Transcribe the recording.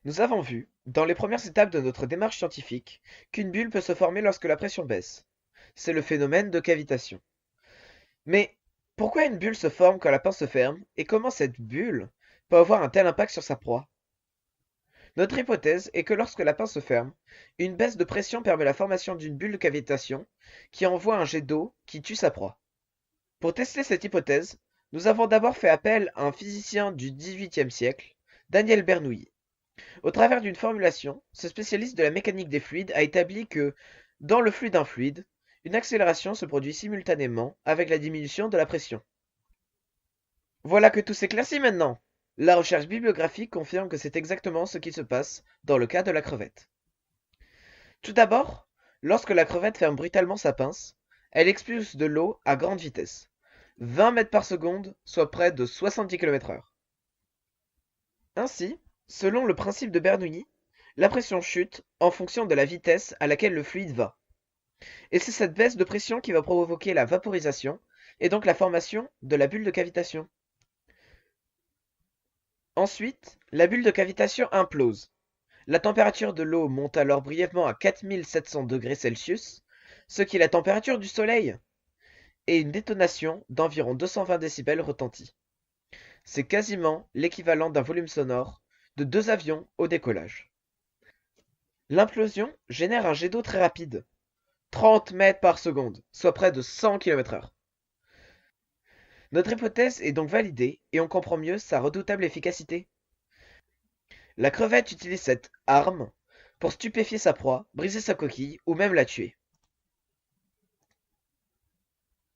Nous avons vu, dans les premières étapes de notre démarche scientifique, qu'une bulle peut se former lorsque la pression baisse. C'est le phénomène de cavitation. Mais pourquoi une bulle se forme quand la pince se ferme et comment cette bulle peut avoir un tel impact sur sa proie? Notre hypothèse est que lorsque la pince se ferme, une baisse de pression permet la formation d'une bulle de cavitation qui envoie un jet d'eau qui tue sa proie. Pour tester cette hypothèse, nous avons d'abord fait appel à un physicien du XVIIIe siècle, Daniel Bernoulli. Au travers d'une formulation, ce spécialiste de la mécanique des fluides a établi que, dans le flux d'un fluide, une accélération se produit simultanément avec la diminution de la pression. Voilà que tout s'éclaircit maintenant. La recherche bibliographique confirme que c'est exactement ce qui se passe dans le cas de la crevette. Tout d'abord, lorsque la crevette ferme brutalement sa pince, elle expulse de l'eau à grande vitesse, 20 mètres par seconde, soit près de 70 km/h. Ainsi, selon le principe de Bernoulli, la pression chute en fonction de la vitesse à laquelle le fluide va. Et c'est cette baisse de pression qui va provoquer la vaporisation et donc la formation de la bulle de cavitation. Ensuite, la bulle de cavitation implose. La température de l'eau monte alors brièvement à 4700 degrés Celsius, ce qui est la température du Soleil, et une détonation d'environ 220 décibels retentit. C'est quasiment l'équivalent d'un volume sonore de 2 avions au décollage. L'implosion génère un jet d'eau très rapide, 30 mètres par seconde, soit près de 100 km/h. Notre hypothèse est donc validée et on comprend mieux sa redoutable efficacité. La crevette utilise cette arme pour stupéfier sa proie, briser sa coquille ou même la tuer.